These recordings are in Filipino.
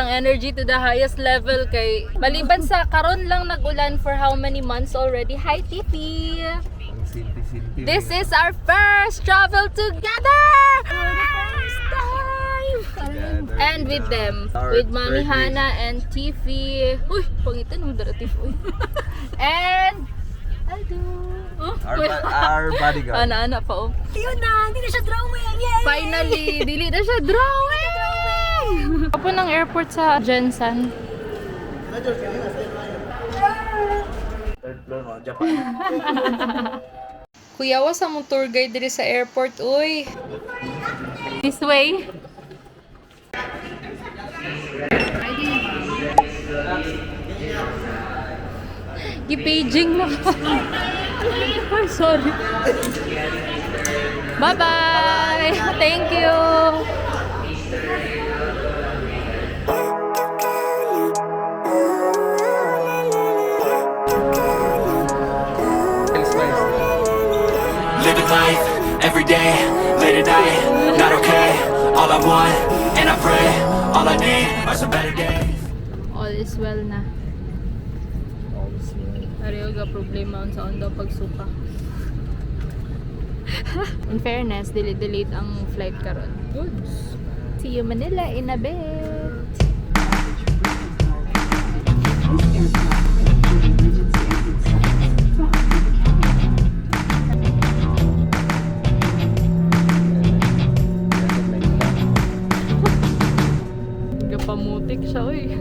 energy to the highest level kay maliban sa karon lang nag-ulan for how many months already. Hi, Tiffy! This is our first travel together! For the first time! And with them. With Mami Hana and Tiffy. Uy! Pangitan mo dara, Tiffy. And... Aldo! Our bodyguard. Ana-ana pa, oh. Yun na, hindi na siya drawing! Yay! Finally! Dili na siya drawing! Ako ng airport sa Jensen. Third floor mo, Japan. Kuya, was mong tour guide diri sa airport, uy. This way. Gi-paging na. Ay, sorry. Bye-bye! Thank you! Living life, every day, late at night, not okay. All I want, and I pray, all I need are some better days. All is well na. Pareho ga problema sa daw pagsuka. In fairness, delayed ang flight karon. Goods. See you Manila in a bit. Gapamutik siya, uy.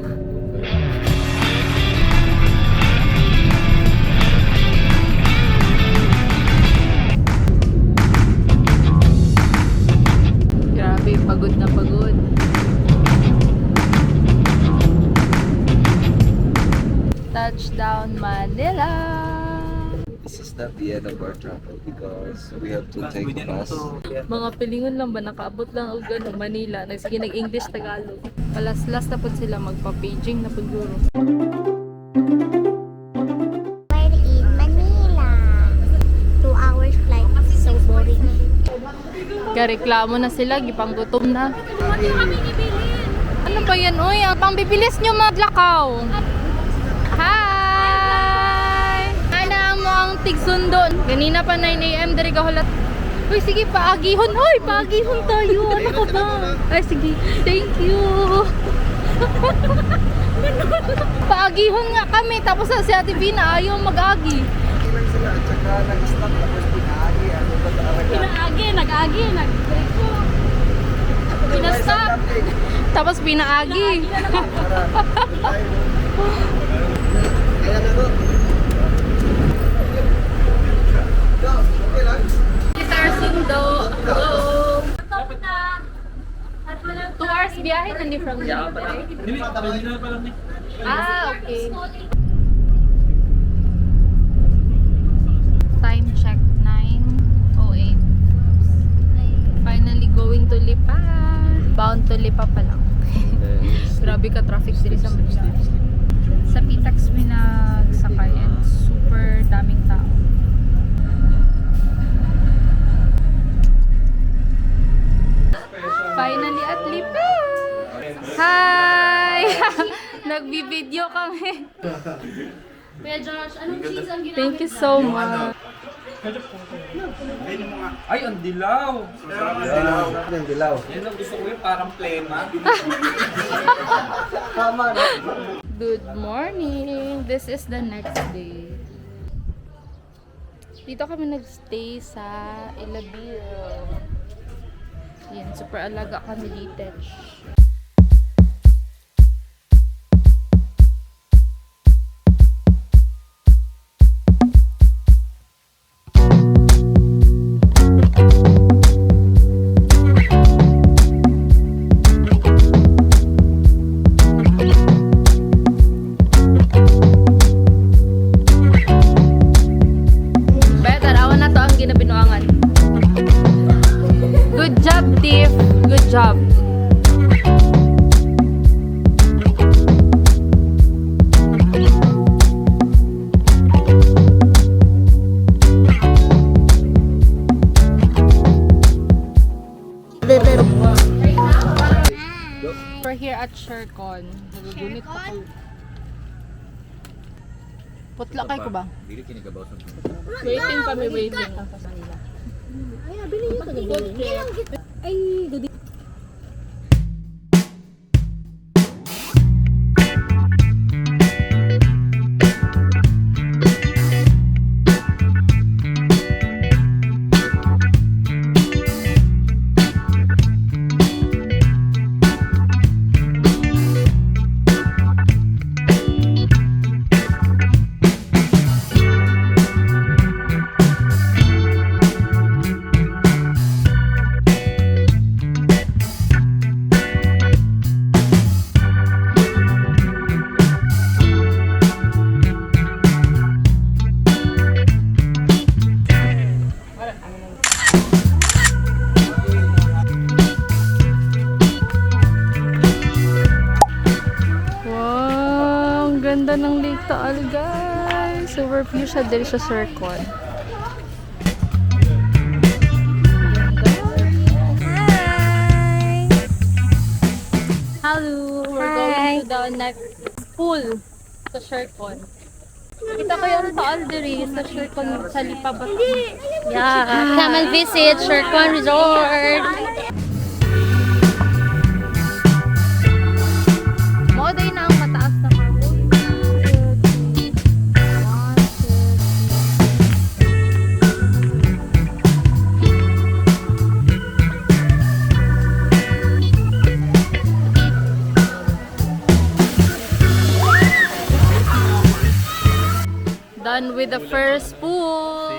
Grabe, pagod na pagod. Touchdown Manila! This is not the end of our travel because we have to take bus. Mga pilingon lang ba nakaabot lang og ano Manila. Sige nag-English Tagalog. Palas-las na pud sila magpa-paging na pud guro. We're in Manila. 2 hours flight. So boring. Gareklamo na sila, gipanggutom na. Ano ba yan? Uy, ang pangbibilis nyo maglakaw. Hi! Ana mo ang tigsundon. Ganina pa 9 AM, dari ka hulat. Uy, sige, paagihon. Uy, paagihon tayo. Ano ka ba? Ay, sige. Thank you. Paagihon nga kami. Tapos si Ate Bina, ayaw mag-agi. Sila at saka nag-stop tapos pinaagi. Pinaagi, nag-agi, nag-break. Pinastop. Tapos pinaagi. Ayan na doon. Okay lang. Guitar Sundo. Hello. 2 hours biyahe nandi from there. Ah, okay. Time check 9:08. Finally going to Lipa. Bound to Lipa pa lang. Grabe ka traffic diri sa Manila. Sa Pitax may nagsakay and super daming tao. Finally at Lipa! Hi! Nagbi-video kami. Kuya Josh, anong cheese ang ginamit? Thank you so much. Ay, ang dilaw! Dilaw. Ang dilaw. Yan ang gusto ko yung parang plema. Tama na. Good morning! This is the next day. Dito kami nagstay sa Ilabil. Yan, super alaga kami dito. Good job, Tiff. Good job. Shercon. Nagugunit pa ko. Putla kay ko ba? Dili kinigabaw sa Waiting kami, waiting. Wow, ang ganda ng Lake Taal, guys. Overview siya dito sa Shercon. Hello, we're going to the next pool sa Shercon. Kita ko yung Taal diri sa Shercon sa Lipabat. Yeah, come and visit Shercon Resort. Moday na ang mataas na marble. Done with the first pool.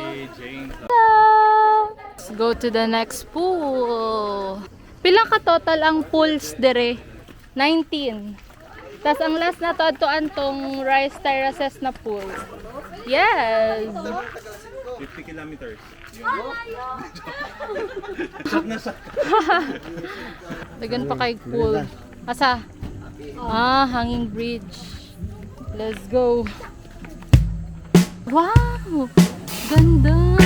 Let's go to the next pool. Pila ka total ang pools dire? 19. Tapos ang last na to tong rice terraces na pool. Yes! 50 kilometers. Dagan pa kay pool. Asa? Hanging bridge. Let's go. Wow! Ganda!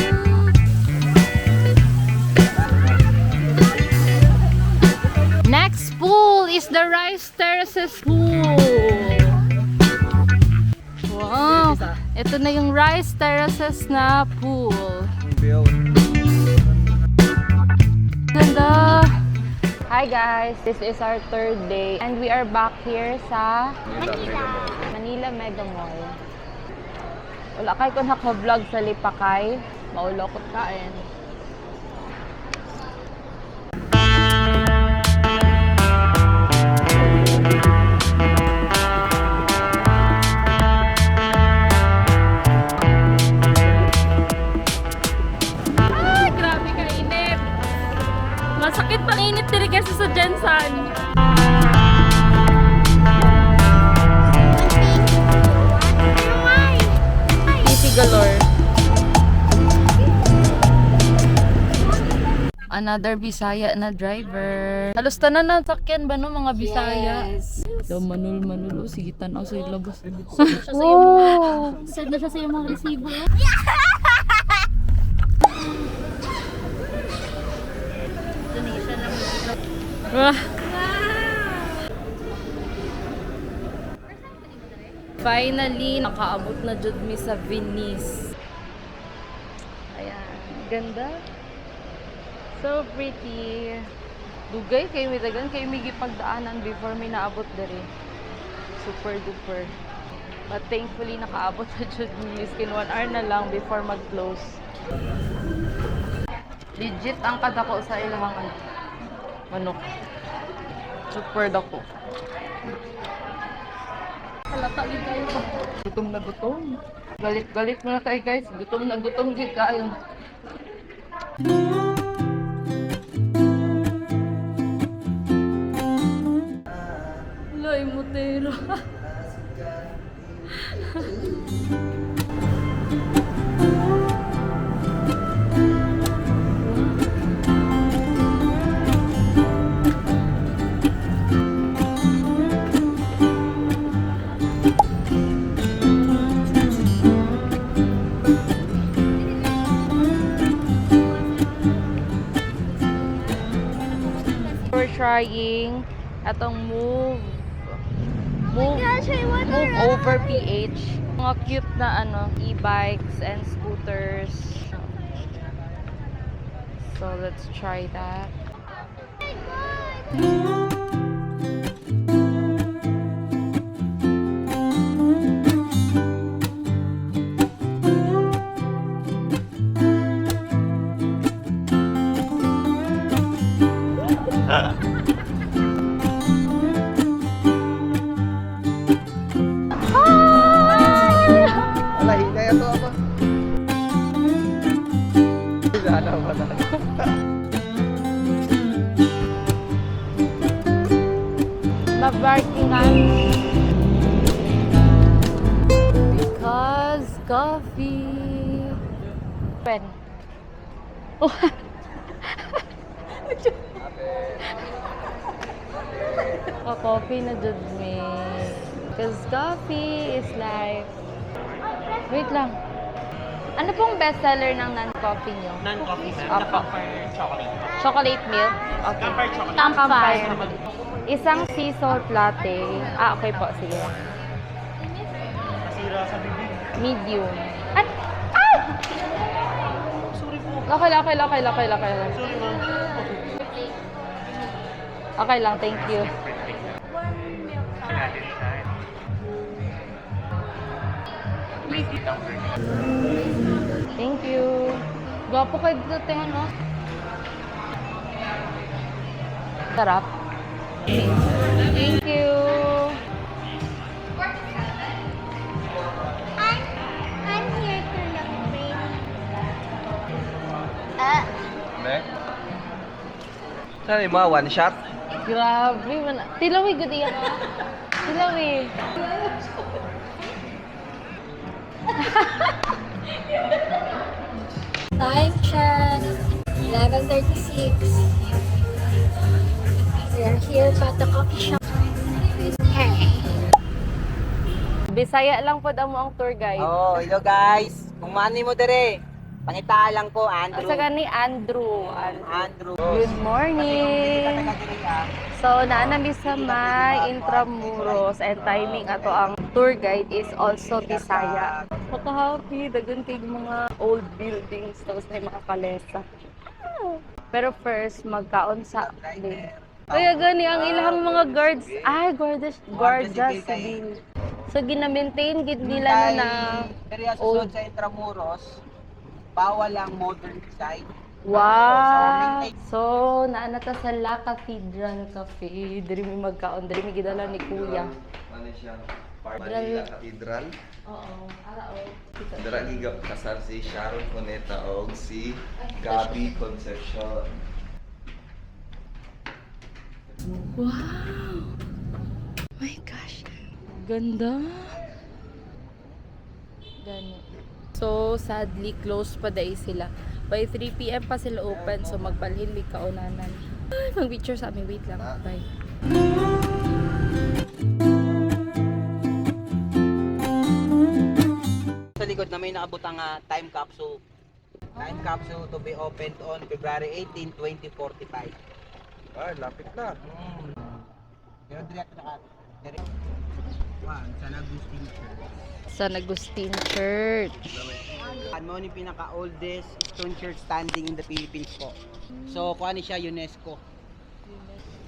Next pool is the rice terraces pool. Wow! Ito na yung rice terraces na pool. Ganda! Hi guys! This is our third day and we are back here sa Manila Mega Mall. Wala kay ko naka-vlog sa Lipakay. Maulo ko kain. Grabe ka init. Masakit pang init diri kasi sa Jensan. Galore. Another Bisaya na driver. Halos tanan na sakyan ba no mga Bisaya? Yes. So manul. Sige tanaw sa ilabas. Wow. Sad na siya sa iyong mga resibo. Wah. Finally, nakaabot na jud mi sa Venice. Ayan, ganda. So pretty. Dugay kay mi dagan kay mi gipagdaanan before mi naabot diri. Super duper. But thankfully nakaabot na jud mi skin 1 hour na lang before mag-close. Legit ang kadako sa ilang manok. Super dako. Halata gid kayo. Gutom na gutom. Galit mo na kayo guys. Gutom na gutom gid kayo. Loy mutero. We're trying atong move Move over PH. Mga cute na e-bikes and scooters. So let's try that. Wala, hinay ito ako. Sana ba na? Mag-barkingan. Because coffee. Pen. Oh. Coffee na jud me. Because coffee is life. Wait lang. Ano pong bestseller ng non-coffee nyo? Non-coffee ma'am. Opo. The Campfire chocolate. Chocolate milk? Okay. Campfire chocolate. Campfire. chocolate. Isang sea salt latte. Okay po. Sige. Nasira sa bibig. Medium. At, ay! Sorry po. Okay lang. Sorry ma'am. Okay lang. Thank you. Thank you. Gwapo kayo dito, tingnan mo. Sarap. Thank you. I'm here to look pretty. Saan yung mga one shot? Grabe. Tilawi, good yan. Tilawi. Time check. 11:36. We are here at the coffee shop. Hey. Bisaya lang po mo ang tour guide. Oh, hello guys. Kung mani mo dire, pangita lang po, Andrew. Asa gani Andrew. Andrew. Good morning. So, naanami sa may Intramuros and timing ato ang tour guide is also Bisaya. Maka-happy, dagan kay mga old buildings tapos na yung mga kalesa. Pero first, magkaon sa kaya gani ang ilang mga guards. Ay, guardas civil. So, gina-maintain gid nila na Pero old. sa Intramuros, bawal ang modern design. Wow! So, naanata sa La Cathedral Cafe. Diri mi magkaon, diri mi gidala ni Kuya. Ano siya? Manila Cathedral. Oo, arao. Dara gigap kasar si Sharon Cuneta o si Gabby Concepcion. Wow! My gosh! Ganda! Gani. So, sadly, closed pa dahil sila. By 3 p.m. pa sila open, so magpalhilig kaunanan. Ay, mag-picture sa amin. Wait lang. Bye. Sa likod na may nakabutang time capsule. Time capsule to be opened on February 18, 2045. Ay, lapit na. Pero direct na San Agustin Church. San Agustin Church. Ano yung pinaka-oldest stone church standing in the Philippines po. So, kuha ni siya UNESCO.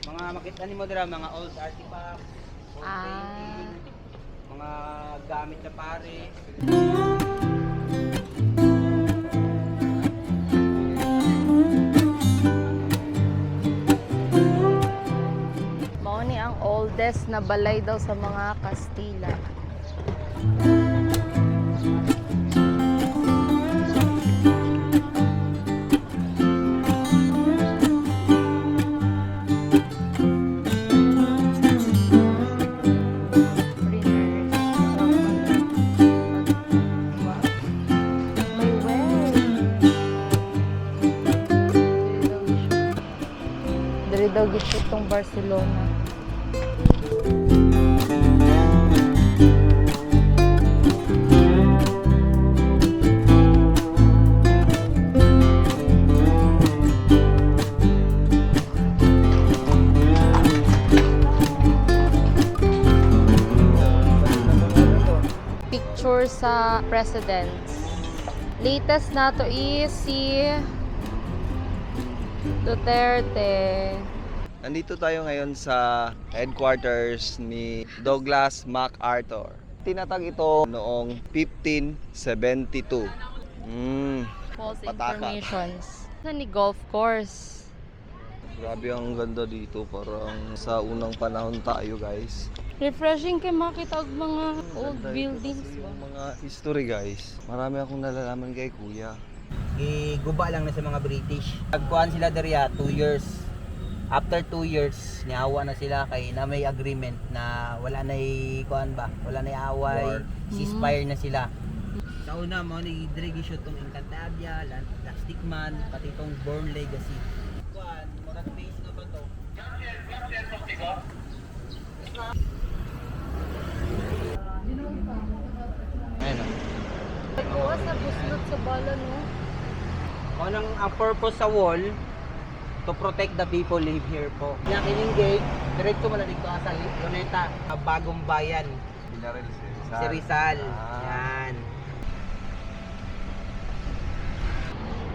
Mga makita ni mo dira, mga old artifacts, old painting, mga gamit na pare. Mao ni ang oldest na balay daw sa mga Kastila. Dari daw gito itong Barcelona. picture sa presidents. Latest na to is si Duterte. Nandito tayo ngayon sa headquarters ni Douglas MacArthur. Tinatag ito noong 1572. False Pataka. informations. Ito ni golf course. Grabe ang ganda dito, parang sa unang panahon tayo, guys. Refreshing kay makita og mga old Ganda ito buildings kasi ba? yung mga history, guys. Marami akong nalalaman kay Kuya. Guba lang na sa mga British. Nagkuhan sila diriya 2 years. After 2 years, niawa na sila kay na may agreement na wala na kuan ba, wala na away, ceasefire na sila. Sa una mo ni Dregisyo tong Encantadia, Plastic Man, pati tong Born Legacy. Kuan, murag base na ba to? Ayun o. Nagkuha sa buslot sa bala, no? Ang purpose sa wall, to protect the people live here po. Yung kining gate, diretso mo na dito sa Luneta, Bagong Bayan, Pinaril si Rizal. Ah. Yan.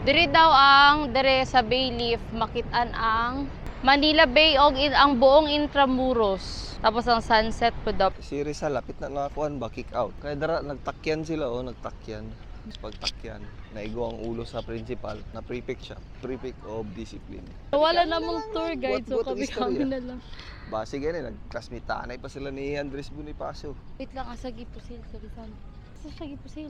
Diri daw ang dire sa Bayleaf makitaan ang Manila Bay og ang buong Intramuros. Tapos ang sunset po daw. Si Rizal, lapit na nakakuan ba, kick out. Kaya dara, nagtakyan sila, nagtakyan. Pagtakyan, naigo ang ulo sa principal, na prefect siya. Prefect of discipline. Wala namang tour guide, so Buhat-buhat ang kami istorya. na lang. Base gani, nag-classmate tanay pa sila ni Andres Bonifacio. Wait lang, asa gipusil sa Rizal. Asa siya gipusil?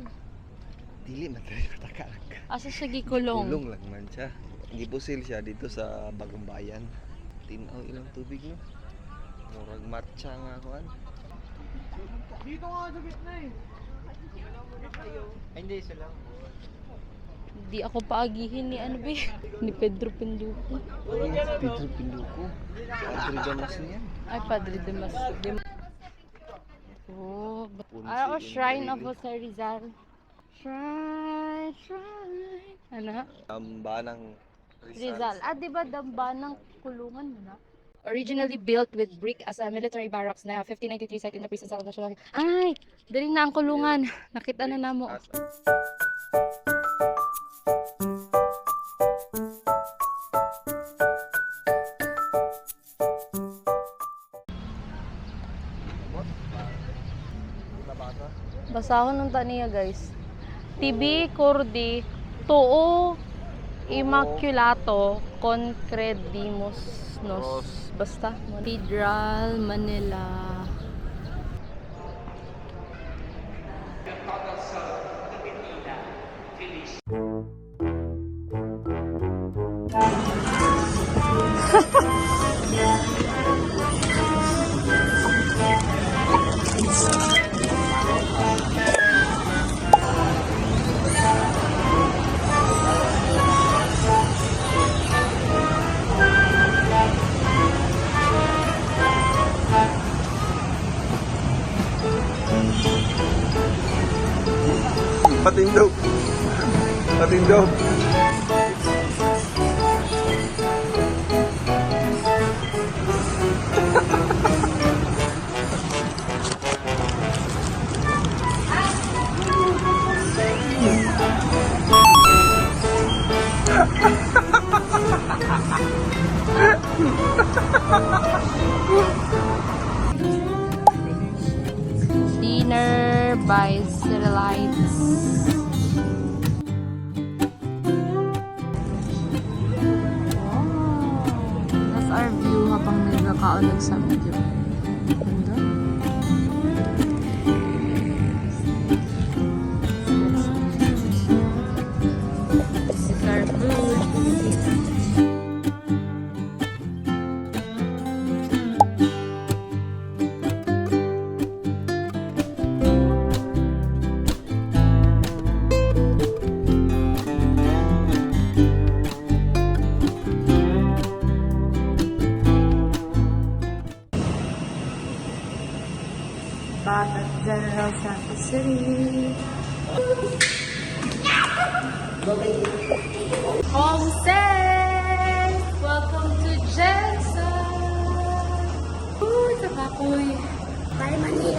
Dili man tayo takalag. Asa siya gikulong? Kulong lang man siya. Gipusil siya dito sa Bagong Bayan. Tinaw ilang tubig no. Murag matcha nga kuan. Dito nga sa gitna eh. Hindi sila. Di ako paagihin ni ano ba? Ni Pedro Pinduco. Pedro Pinduco. Padre Damas niyan. Ay, Padre Damas. Oh, Shrine of Jose Rizal. Shrine, shrine. Ano? Dambanang Rizal. Ah, di ba dambanang kulungan mo na? Originally built with brick as a military barracks na 1593 site in the prison cell of National. Ay, dali na ang kulungan. Nakita na namo. Basahon ng taniya guys. TB Cordi Tuo Immaculato Concredimus Nos. Basta. Cathedral, Manila. Patindog. Patindog. Dinner by Cyrillites. That's our view habang nagkakaulag sa video. Ganda. This is our food. Bagat General Santos City. Jose! Welcome to Jensen! Uy, sa kapoy. Bye, Manila.